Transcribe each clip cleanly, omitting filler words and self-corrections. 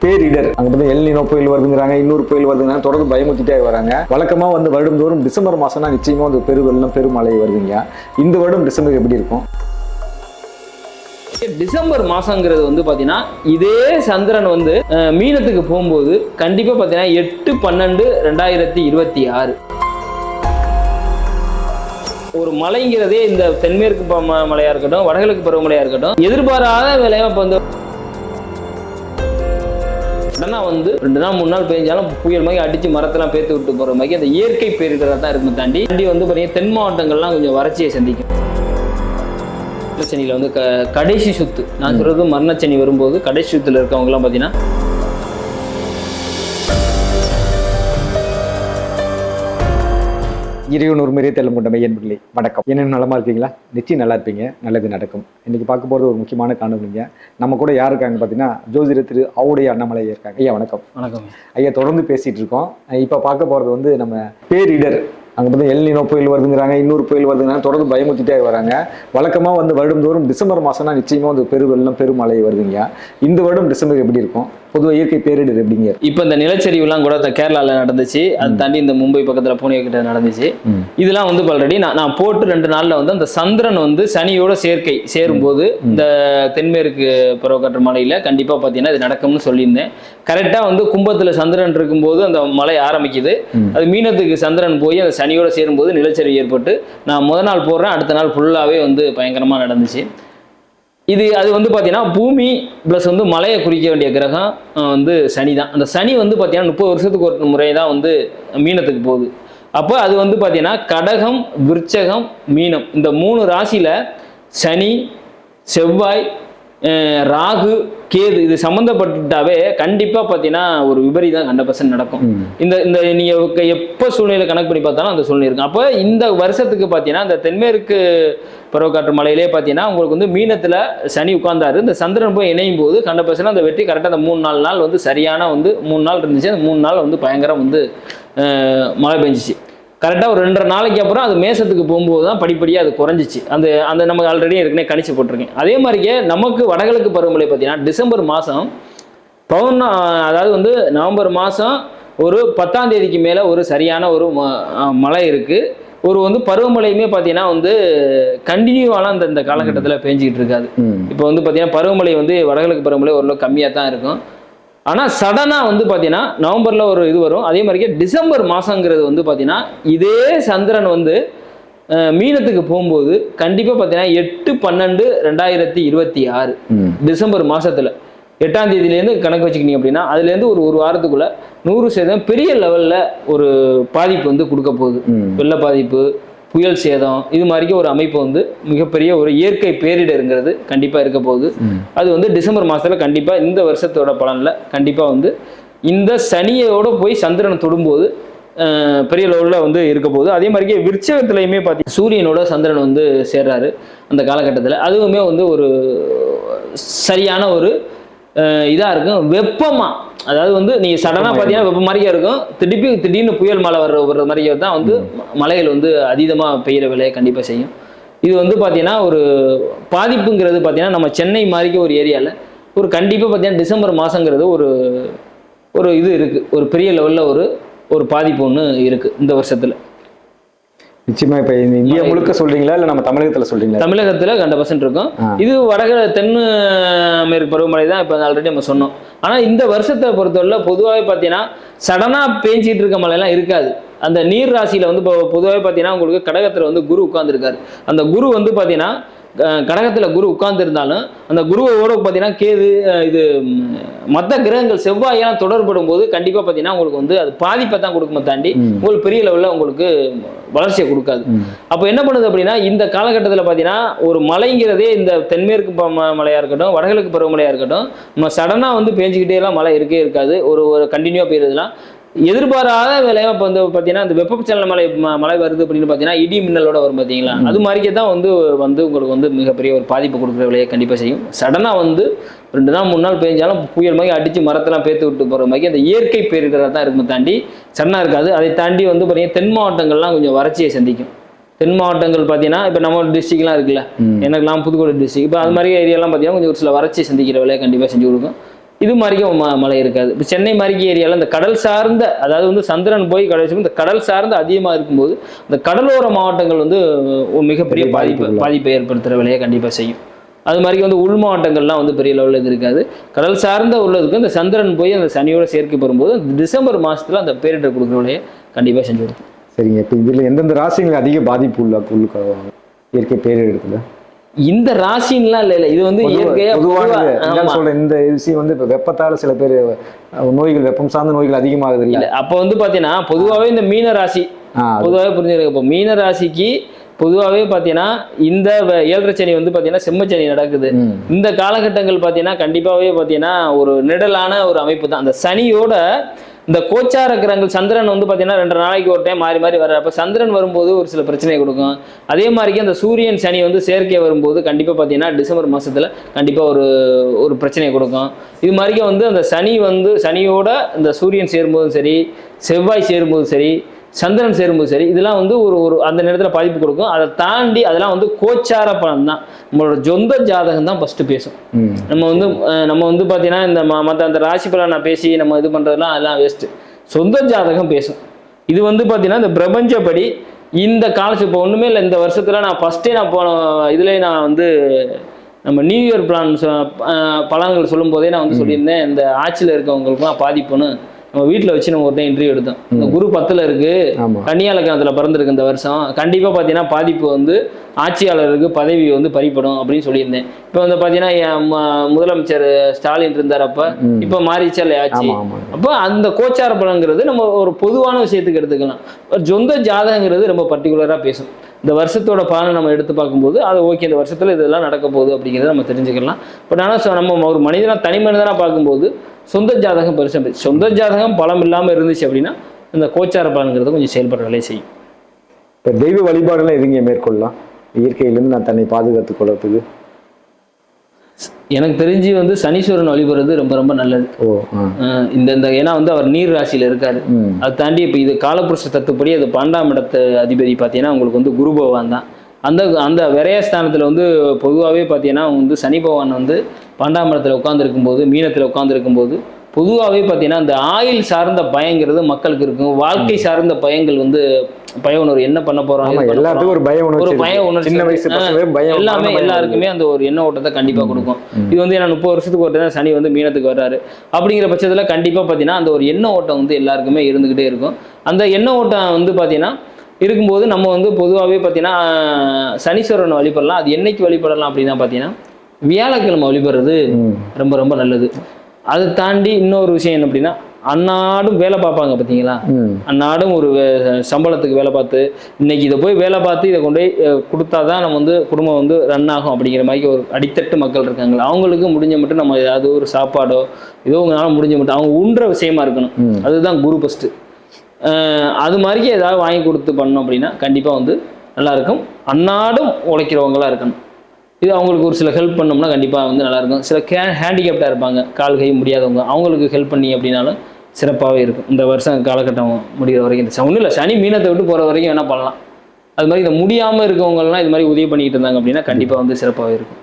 பேரிடர் அங்கே வந்து எல்னினோ புயல் வருதுங்கிறாங்க, இன்னொரு புயல் வருதுங்கிறாங்க, தொடர்ந்து பயமுத்திட்டே வராங்க. வழக்கமாக வந்து வருடந்தோறும் டிசம்பர் மாதம்னா நிச்சயமாக வந்து பெருவெள்ளம் பெருமழை வருதுங்க. இந்த வருடம் டிசம்பர் எப்படி இருக்கும்? டிசம்பர் மாசங்கிறது வந்து பாத்தீங்கன்னா இதே சந்திரன் வந்து மீனத்துக்கு போகும்போது கண்டிப்பா பாத்தீங்கன்னா 8/12/2026 ஒரு மழைங்கிறதே இந்த தென்மேற்கு மழையா இருக்கட்டும், வடகிழக்கு பருவமழையா இருக்கட்டும், எதிர்பாராத வேலையா இப்போ வந்து வந்து 2 நாள் 3 நாள் பெஞ்சாலும் புயல் மாதிரி அடிச்சு மரத்தெல்லாம் பேத்து விட்டு போற மாதிரி அந்த இயற்கை பேரிடரா தான் இருக்கும். தாண்டி வந்து பாத்தீங்கன்னா தென் மாவட்டங்கள்லாம் கொஞ்சம் வறட்சியை சந்திக்கும். சனியில வந்து கடைசி சுத்து, நான் சொல்றது மரணச்சனி வரும்போது கடைசி சுத்துல இருக்கவங்க எல்லாம் பாத்தீங்கன்னா இறைவன் ஒரு முறையே தெல்லம் கொண்ட மையன் பிள்ளை வணக்கம். என்ன நலமா இருக்கீங்களா? நிச்சயம் நல்லா இருப்பீங்க, நல்லது நடக்கும். இன்னைக்கு பார்க்க போறது ஒரு முக்கியமான காணொலிங்க. நம்ம கூட யார் இருக்காங்க பார்த்தீங்கன்னா ஜோதிட திரு ஆவுடைய அண்ணாமலை இருக்காங்க. ஐயா வணக்கம். வணக்கம் ஐயா. தொடர்ந்து பேசிட்டு இருக்கோம். இப்போ பார்க்க போறது வந்து நம்ம பேரிடர் அங்கே வந்து எல்னினோ புயல் வருதுங்கிறாங்க, இன்னொரு புயல் வருதுங்கிறாங்க, தொடர்ந்து பயமுத்திட்டே வராங்க. வழக்கமாக வந்து வருடந்தோறும் டிசம்பர் மாதம்னா நிச்சயமாக வந்து பெருவெள்ளம் பெருமழை வருதுங்க. இந்த வருடம் டிசம்பர் எப்படி இருக்கும்? பொதுவாக இயற்கை பேரிடர் எப்படிங்க? இப்போ இந்த நிலச்சரிவுலாம் கூட கேரளாவில் நடந்துச்சு, அது தாண்டி இந்த மும்பை பக்கத்தில் புனே கிட்ட நடந்துச்சு. இதெல்லாம் வந்து ஆல்ரெடி நான் போட்டு 2 நாளில் வந்து அந்த சந்திரன் வந்து சனியோட சேர்க்கை சேரும்போது இந்த தென்மேற்கு பருவக்காற்று மலையில் கண்டிப்பாக பார்த்தீங்கன்னா இது நடக்கும்னு சொல்லியிருந்தேன். கரெக்டாக வந்து கும்பத்தில் சந்திரன் இருக்கும்போது அந்த மழை ஆரம்பிக்குது. அது மீனத்துக்கு சந்திரன் போய் அந்த சனியோட சேரும்போது நிலச்சரிவு ஏற்பட்டு நான் முதல் நாள் போடுறேன், அடுத்த நாள் ஃபுல்லாகவே வந்து பயங்கரமாக நடந்துச்சு. அது வந்து பார்த்தீங்கன்னா பூமி ப்ளஸ் வந்து மலையை குறிக்க வேண்டிய கிரகம் வந்து சனி தான். அந்த சனி வந்து பார்த்தீங்கன்னா 30 வருஷத்துக்கு ஒரு முறை தான் வந்து மீனத்துக்கு போகுது. அப்போ அது வந்து பார்த்தீங்கன்னா கடகம், விருச்சகம், மீனம் இந்த 3 ராசியில் சனி, செவ்வாய், ராகு, கேது இது சம்மந்தப்பட்டாவே கண்டிப்பாக பார்த்தீங்கன்னா ஒரு விபரீதம் 100% நடக்கும். இந்த நீங்கள் எப்போ சூழ்நிலை கணக்கு பண்ணி பார்த்தாலும் அந்த சூழ்நிலை இருக்கும். அப்போ இந்த வருஷத்துக்கு பார்த்தீங்கன்னா இந்த தென்மேற்கு பருவக்காற்று மலையிலே பார்த்தீங்கன்னா உங்களுக்கு வந்து மீனத்தில் சனி உட்கார்ந்தாரு, இந்த சந்திரன் போய் இணையும் போது 100% அந்த வெற்றி கரெக்டாக அந்த 3-4 நாள் வந்து சரியான வந்து 3 நாள் இருந்துச்சு. அந்த 3 நாள் வந்து பயங்கரம் வந்து மழை பெஞ்சிச்சு. கரெக்டாக ஒரு 2.5 நாளைக்கு அப்புறம் அது மேசத்துக்கு போகும்போது தான் படிப்படியாக அது குறைஞ்சிச்சு. அந்த நமக்கு ஆல்ரெடி ஏற்கனவே கணிச்சு போட்டிருக்கேன். அதே மாதிரியே நமக்கு வடகிழக்கு பருவமழை பார்த்தீங்கன்னா டிசம்பர் மாதம் அதாவது வந்து நவம்பர் மாதம் ஒரு 10ஆம் தேதிக்கு மேலே ஒரு சரியான ஒரு மழை இருக்குது. ஒரு வந்து பருவமழையுமே பார்த்தீங்கன்னா வந்து கண்டினியூவான இந்த காலகட்டத்தில் பேஞ்சிக்கிட்டு இருக்காது. இப்போ வந்து பார்த்தீங்கன்னா பருவமழை வந்து வடகிழக்கு பருவமழை ஓரளவு கம்மியாக தான் இருக்கும். ஆனால் சடனாக வந்து பார்த்தீங்கன்னா நவம்பரில் ஒரு இது வரும். அதே மாதிரியே டிசம்பர் மாதங்கிறது வந்து பார்த்தீங்கன்னா இதே சந்திரன் வந்து மீனத்துக்கு போகும்போது கண்டிப்பாக பார்த்தீங்கன்னா 8/12/2026 டிசம்பர் மாதத்தில் 8ஆம் தேதியிலேருந்து கணக்கு வச்சுக்கிட்டீங்க அப்படின்னா அதுலேருந்து ஒரு வாரத்துக்குள்ள 100% பெரிய லெவலில் ஒரு பாதிப்பு வந்து கொடுக்க போகுது. வெள்ள பாதிப்பு, புயல் சேதம், இது மாதிரிக்கு ஒரு அமைப்பு வந்து மிகப்பெரிய ஒரு இயற்கை பேரிடருங்கிறது கண்டிப்பாக இருக்க போகுது. அது வந்து டிசம்பர் மாதத்தில் கண்டிப்பாக இந்த வருஷத்தோட பலனில் கண்டிப்பாக வந்து இந்த சனியோட போய் சந்திரனை தொடும்போது பெரிய லெவலில் வந்து இருக்க போகுது. அதே மாதிரியே விருச்சகத்துலையுமே பார்த்தீங்கன்னா சூரியனோட சந்திரன் வந்து சேர்றாரு அந்த காலகட்டத்தில். அதுவுமே வந்து ஒரு சரியான ஒரு இதாக இருக்கும். வெப்பமாக, அதாவது வந்து நீங்கள் சடனாக பார்த்தீங்கன்னா வெப்ப மாதிரியே இருக்கும், திடீர்னு புயல் மழை வர்ற மாதிரியே தான் வந்து மலைகள் வந்து அதீதமாக பெய்கிற வேலையை கண்டிப்பாக செய்யும். இது வந்து பார்த்தீங்கன்னா ஒரு பாதிப்புங்கிறது பார்த்தீங்கன்னா நம்ம சென்னை மாதிரிக்கு ஒரு ஏரியாவில் ஒரு கண்டிப்பாக பார்த்தீங்கன்னா டிசம்பர் மாதங்கிறது ஒரு இது இருக்குது, ஒரு பெரிய லெவலில் ஒரு பாதிப்பு ஒன்று இருக்குது இந்த வருஷத்தில். நிச்சயமா. இப்போ இந்தியா முழுக்க சொல்றீங்களா இல்லை நம்ம தமிழகத்தில் சொல்றீங்களா? தமிழகத்தில் 100% இருக்கும். இது தென் மேற்கு பருவமழை தான் இப்போ ஆல்ரெடி நம்ம சொன்னோம். ஆனால் இந்த வருஷத்தை பொறுத்தவரை பொதுவாகவே பார்த்தீங்கன்னா சடனாக பேஞ்சிட்டு இருக்க மழையெல்லாம் இருக்காது. அந்த நீர் ராசியில் வந்து இப்போ பொதுவாகவே பார்த்தீங்கன்னா உங்களுக்கு கடகத்தில் வந்து குரு உட்கார்ந்துருக்காரு. அந்த குரு வந்து பார்த்தீங்கன்னா கடகத்தில் குரு உட்கார்ந்துருந்தாலும் அந்த குருவோட பார்த்தீங்கன்னா கேது இது மற்ற கிரகங்கள் செவ்வாயெல்லாம் தொடர்படும் போது கண்டிப்பாக பார்த்தீங்கன்னா உங்களுக்கு வந்து அது பாதிப்பை தான் கொடுக்குமே தாண்டி உங்களுக்கு பெரிய லெவலில் உங்களுக்கு வளர்ச்சியை கொடுக்காது. அப்போ என்ன பண்ணுது அப்படின்னா இந்த காலகட்டத்தில் பார்த்தீங்கன்னா ஒரு மழைங்கிறதே இந்த தென்மேற்கு மழையாக இருக்கட்டும், வடகிழக்கு பருவமழையாக இருக்கட்டும், நம்ம சடனாக வந்து பேஞ்சிக்கிட்டே எல்லாம் மழை இருக்காது. ஒரு கண்டினியூவாக பெய்யறதுலாம் எதிர்பாராத வேலையாக இப்போ வந்து பார்த்தீங்கன்னா இந்த வெப்பச்சலன மழை வருது அப்படின்னு பார்த்தீங்கன்னா இடி மின்னலோட வரும் பார்த்தீங்களா, அது மாதிரிக்கே தான் வந்து உங்களுக்கு வந்து மிகப்பெரிய ஒரு பாதிப்பு கொடுக்குற வேலையை கண்டிப்பாக செய்யும். சடனாக வந்து 2 நாள் 3 நாள் பெஞ்சாலும் புயல் மாதிரி அடித்து மரத்தெல்லாம் பேத்து விட்டு போகிற மாதிரி அந்த இயற்கை பேரிடராக தான் இருக்குமே தாண்டி சடனாக இருக்காது. அதை தாண்டி வந்து பார்த்தீங்கன்னா தென் மாவட்டங்கள்லாம் கொஞ்சம் வறட்சியை சந்திக்கும். தென் மாவட்டங்கள் பார்த்தீங்கன்னா இப்போ நம்ம டிஸ்ட்ரிக்ட்லாம் இருக்குல்ல, எனக்குலாம் புதுக்கோட்டை டிஸ்ட்ரிக்ட், இப்போ அது மாதிரி ஏரியாலாம் பார்த்தீங்கன்னா கொஞ்சம் ஒரு சில வறட்சியை சந்திக்கிற வேலையை கண்டிப்பாக செஞ்சு கொடுக்கும். இது மாதிரிக்கும் மழை இருக்காது. இப்போ சென்னை மாதிரிக்கு ஏரியாவில் இந்த கடல் சார்ந்த, அதாவது வந்து சந்திரன் போய் கடைசி இந்த கடல் சார்ந்த அதிகமாக இருக்கும்போது இந்த கடலோர மாவட்டங்கள் வந்து ஒரு மிகப்பெரிய பாதிப்பை ஏற்படுத்துகிற வேலையை கண்டிப்பாக செய்யும். அது மாதிரி வந்து உள் மாவட்டங்கள்லாம் வந்து பெரிய லெவலில் இது இருக்காது. கடல் சார்ந்த உள்ளதுக்கு இந்த சந்திரன் போய் அந்த சனியோட சேர்க்கை பெறும்போது டிசம்பர் மாதத்தில் அந்த பேரிடர் கொடுக்குற வேலையை கண்டிப்பாக செஞ்சு கொடுக்கும். சரிங்க. இப்போ இதில் எந்தெந்த ராசிகள் அதிக பாதிப்பு உள்ள இயற்கை பேரிடத்துல? இந்த ராசின்லாம் இல்லை, இது வந்து இயற்கையா சொல்ற இந்த விஷயம் வந்து இப்போ வெப்பத்தால சில பேர் நோய்கள், வெப்பம் சார்ந்த நோய்கள் அதிகமாகுது இல்லை? அப்போ வந்து பார்த்தீங்கன்னா பொதுவாகவே இந்த மீன ராசி பொதுவாகவே புரிஞ்சுருக்கு. இப்போ மீன ராசிக்கு பொதுவாகவே பார்த்தீங்கன்னா இந்த 7.5 சனி வந்து பார்த்தீங்கன்னா செம்மச்சனி நடக்குது. இந்த காலகட்டங்கள் பார்த்தீங்கன்னா கண்டிப்பாகவே பார்த்தீங்கன்னா ஒரு நிழலான ஒரு அமைப்பு தான். அந்த சனியோட இந்த கோச்சார கிரகங்கள் சந்திரன் வந்து பார்த்தீங்கன்னா 2 நாளைக்கு ஒரு டைம் மாறி மாறி வர்ற, அப்போ சந்திரன் வரும்போது ஒரு சில பிரச்சனையை கொடுக்கும். அதே மாதிரிக்கு அந்த சூரியன் சனி வந்து சேர்க்கை வரும்போது கண்டிப்பாக பார்த்தீங்கன்னா டிசம்பர் மாதத்தில் கண்டிப்பாக ஒரு பிரச்சனையை கொடுக்கும். இது மாதிரிக்கு வந்து அந்த சனியோட இந்த சூரியன் சேரும்போதும் சரி, செவ்வாய் சேரும்போதும் சரி, சந்திரன் சேரும்போது சரி, இதெல்லாம் வந்து ஒரு அந்த நேரத்தில் பாதிப்பு கொடுக்கும். அதை தாண்டி அதெல்லாம் வந்து கோச்சார பலன் தான். நம்மளோட சொந்த ஜாதகம் தான் ஃபர்ஸ்ட் பேசும். நம்ம வந்து பார்த்தீங்கன்னா இந்த மற்ற அந்த ராசி பலன் நான் பேசி நம்ம இது பண்ணுறதுலாம் அதெல்லாம் வேஸ்ட்டு. சொந்த ஜாதகம் பேசும். இது வந்து பார்த்தீங்கன்னா இந்த பிரபஞ்சப்படி இந்த காலத்து இப்போ ஒன்றுமே இல்லை. இந்த வருஷத்தில் நான் ஃபஸ்ட்டே நான் போன இதுலேயே நான் வந்து நம்ம நியூ இயர் பலன்கள் சொல்லும் போதே நான் வந்து சொல்லியிருந்தேன், இந்த ஆட்சியில் இருக்கவங்களுக்குலாம் பாதிப்புன்னு. நம்ம வீட்டில் வச்சு நம்ம ஒரு டைம் இன்டர்வியூ எடுத்தோம். இந்த குரு 10ல் இருக்கு, கன்னியா லக்னத்தில் பிறந்திருக்கு இந்த வருஷம், கண்டிப்பாக பார்த்தீங்கன்னா பாதிப்பு வந்து ஆட்சியாளருக்கு பதவி வந்து பறிப்படும் அப்படின்னு சொல்லியிருந்தேன். இப்போ வந்து பார்த்தீங்கன்னா முதலமைச்சர் ஸ்டாலின் இருந்தார், அப்போ இப்போ மாறிச்சா இல்லை ஆட்சி. அப்போ அந்த கோச்சார பலன்கிறது நம்ம ஒரு பொதுவான விஷயத்துக்கு எடுத்துக்கலாம். ஒரு சொந்த ஜாதகங்கிறது ரொம்ப பர்டிகுலராக பேசும். இந்த வருஷத்தோட பலனை நம்ம எடுத்து பார்க்கும்போது அது ஓகே, இந்த வருஷத்தில் இதெல்லாம் நடக்க போகுது அப்படிங்கிறத நம்ம தெரிஞ்சுக்கலாம். பட் ஆனால் நம்ம ஒரு மனிதனாக தனி மனிதனாக பார்க்கும்போது சொந்த ஜாதகம் பெருசாக சொந்த ஜாதகம் பலம் இல்லாமல் இருந்துச்சு அப்படின்னா இந்த கோச்சார பலன்கிறது கொஞ்சம் செயல்படுற வேலையை செய்யும். இப்போ தெய்வ வழிபாடுலாம் எதுங்க மேற்கொள்ளலாம் இயற்கையிலேருந்து நான் தன்னை பாதுகாத்துக் கொள்றதுக்கு? எனக்கு தெரிஞ்சு வந்து சனீஸ்வரன் வழிபடுறது ரொம்ப ரொம்ப நல்லது. இந்த ஏன்னா வந்து அவர் நீர் ராசியில இருக்காரு. அதை தாண்டி இப்போ இது காலபுருஷ தத்துப்படி அது 12ஆம் இடத்து அதிபதி பார்த்தீங்கன்னா உங்களுக்கு வந்து குரு பகவான் தான். அந்த விரயஸ்தானத்தில் வந்து பொதுவாகவே பார்த்தீங்கன்னா வந்து சனி பகவான் வந்து 12ஆம் இடத்துல உட்காந்துருக்கும் போது, மீனத்தில் உட்காந்துருக்கும் போது பொதுவாகவே பார்த்தீங்கன்னா அந்த ஆயில் சார்ந்த பயங்கிறது மக்களுக்கு இருக்கும். வாழ்க்கை சார்ந்த பயங்கள் வந்து பய உணர்வு, என்ன பண்ண போறோம், எல்லாத்துக்கும் ஒரு பய உணர்ச்சி, எல்லாமே எல்லாருக்குமே அந்த ஒரு எண்ண ஓட்டத்தை கண்டிப்பா கொடுக்கும். இது வந்து ஏன்னா 30 வருஷத்துக்கு ஒரு சனி வந்து மீனத்துக்கு வர்றாரு அப்படிங்கிற பட்சத்துல கண்டிப்பா பாத்தீங்கன்னா அந்த ஒரு எண்ண ஓட்டம் வந்து எல்லாருக்குமே இருந்துகிட்டே இருக்கும். அந்த எண்ண ஓட்டம் வந்து பாத்தீங்கன்னா இருக்கும்போது நம்ம வந்து பொதுவாகவே பார்த்தீங்கன்னா சனீஸ்வரன் வழிபடலாம். அது என்னைக்கு வழிபடலாம் அப்படின்னா பார்த்தீங்கன்னா வியாழக்கிழமை வழிபடுறது ரொம்ப ரொம்ப நல்லது. அதை தாண்டி இன்னொரு விஷயம் என்ன அப்படின்னா அன்னாடும் வேலை பார்ப்பாங்க பார்த்தீங்களா, அன்னாடும் ஒரு சம்பளத்துக்கு வேலை பார்த்து இன்னைக்கு இதை போய் வேலை பார்த்து இதை கொண்டு போய் கொடுத்தாதான் நம்ம வந்து குடும்பம் வந்து ரன் ஆகும் அப்படிங்கிற மாதிரி ஒரு அடித்தட்டு மக்கள் இருக்காங்களா, அவங்களுக்கு முடிஞ்ச மட்டும் நம்ம ஏதாவது ஒரு சாப்பாடோ ஏதோ உங்களால முடிஞ்ச மட்டும் அவங்க உண்ற விஷயமா இருக்கணும். அதுதான் குரு ஃபஸ்ட்டு. அது மாதிரி ஏதாவது வாங்கி கொடுத்து பண்ணோம் அப்படின்னா கண்டிப்பாக வந்து நல்லாயிருக்கும். அன்னாடும் உழைக்கிறவங்களாக இருக்கணும். இது அவங்களுக்கு ஒரு சில ஹெல்ப் பண்ணோம்னா கண்டிப்பாக வந்து நல்லாயிருக்கும். சில ஹேண்டிகேப்டாக இருப்பாங்க, கால் கை முடியாதவங்க, அவங்களுக்கு ஹெல்ப் பண்ணி அப்படின்னாலும் சிறப்பாகவே இருக்கும். இந்த வருஷம் காலகட்டம் முடிகிற வரைக்கும் இந்த ஒன்றும் இல்லை, சனி மீனத்தை விட்டு போகிற வரைக்கும் வேணால் பண்ணலாம். அது மாதிரி இதை முடியாமல் இருக்கவங்கலாம் இது மாதிரி உதவி பண்ணிக்கிட்டு இருந்தாங்க அப்படின்னா கண்டிப்பாக வந்து சிறப்பாகவே இருக்கும்.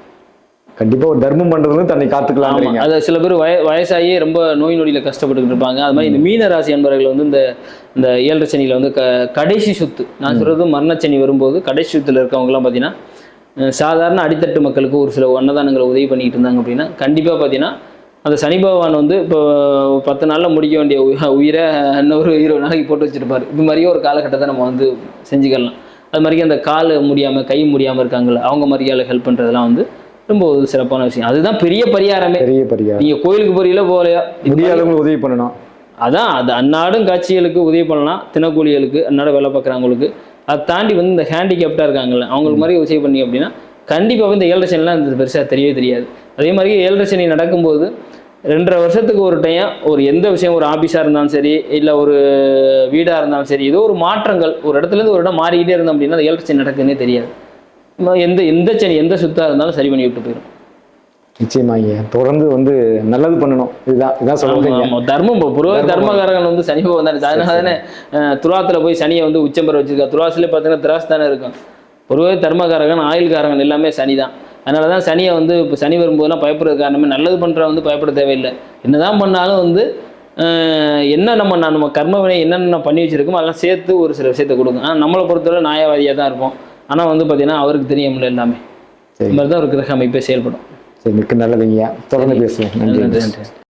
கண்டிப்பாக ஒரு தர்மம் பண்ணுறது தன்னை காத்துக்கலாம். அது சில பேர் வயசாகியே ரொம்ப நோய் நொடியில் கஷ்டப்பட்டுக்கிட்டு இருப்பாங்க. அது மாதிரி இந்த மீன ராசி அன்பர்கள் வந்து இந்த 7.5 சனியில் வந்து கடைசி சுத்து, நான் சொல்கிறது மரணச்சனி வரும்போது கடைசி சுத்தில் இருக்கவங்கலாம் பார்த்தீங்கன்னா சாதாரண அடித்தட்டு மக்களுக்கு ஒரு சில அன்னதானங்களை உதவி பண்ணிக்கிட்டு இருந்தாங்க அப்படின்னா கண்டிப்பாக பார்த்தீங்கன்னா அந்த சனி பகவான் வந்து இப்போ 10 நாளில் முடிக்க வேண்டிய உயிரை இன்னொரு 20 நாளைக்கு போட்டு வச்சுருப்பார். இது மாதிரியே ஒரு காலகட்டத்தை நம்ம வந்து செஞ்சுக்கலாம். அது மாதிரி அந்த கால் முடியாமல் கை முடியாமல் இருக்காங்கள அவங்க மாதிரியால் ஹெல்ப் பண்ணுறதுலாம் வந்து ரொம்ப ஒரு சிறப்பான விஷயம். அதுதான் பெரிய பரிகாரமே. நீங்க கோயிலுக்கு போறீங்களோ போகலையா, முடியாதவங்களுக்கு உதவி பண்ணணும். அதான் அது அன்னாடும் காட்சிகளுக்கு உதவி பண்ணலாம், தினக்கூலிகளுக்கு அன்னாட வேலை பார்க்குறவங்களுக்கு. அதை தாண்டி வந்து இந்த ஹேண்டிகேப்டாக இருக்காங்கல்ல அவங்களுக்கு மாதிரி உதவி பண்ணி அப்படின்னா கண்டிப்பாக இந்த 7.5 சனிலாம் இந்த பெருசாக தெரியவே தெரியாது. அதே மாதிரி 7.5 சனி நடக்கும்போது 2.5 வருஷத்துக்கு ஒரு டைம் ஒரு எந்த விஷயம், ஒரு ஆஃபீஸாக இருந்தாலும் சரி இல்லை ஒரு வீடாக இருந்தாலும் சரி, ஏதோ ஒரு மாற்றங்கள் ஒரு இடத்துலேருந்து ஒரு இடம் மாறிக்கிட்டே இருந்தோம் அப்படின்னா அந்த 7.5 சனி நடக்குதுன்னே தெரியாது. எந்த சனி எந்த சுத்தா இருந்தாலும் சரி பண்ணி விட்டு போயிடும். நிச்சயமாங்க, தொடர்ந்து வந்து நல்லது பண்ணணும். இதுதான் சொல்லுவாங்க தர்மம். தர்மகாரகன் வந்து சனி வந்தாரு, அதனால தானே துலாத்துல போய் சனியை வந்து உச்சம் பெற வச்சிருக்கா. துலாசிலே பார்த்தீங்கன்னா திராஸ் தானே இருக்கும். பொதுவாக தர்மகாரகன் ஆயுள்காரகன் எல்லாமே சனி தான். அதனால தான் சனியை வந்து இப்போ சனி வரும்போதெல்லாம் பயப்படுறது காரணமே நல்லது பண்ணுற வந்து பயப்பட தேவையில்லை. என்னதான் பண்ணாலும் வந்து என்ன நம்ம கர்மவினை என்னென்ன பண்ணி வச்சிருக்கோமோ அதெல்லாம் சேர்த்து ஒரு சில விஷயத்தை கொடுக்கும். ஆனால் நம்மளை பொறுத்தவரை நியாயவாதியாக தான் இருப்போம். ஆனால் வந்து பார்த்தீங்கன்னா அவருக்கு தெரியும்ல எல்லாமே. இந்த மாதிரி தான் ஒரு கிரக அமைப்பே செயல்படும். சரி, மிக்க நல்லதுங்கய்யா. தொடர்ந்து பேசுவேன். நன்றி. நன்றி.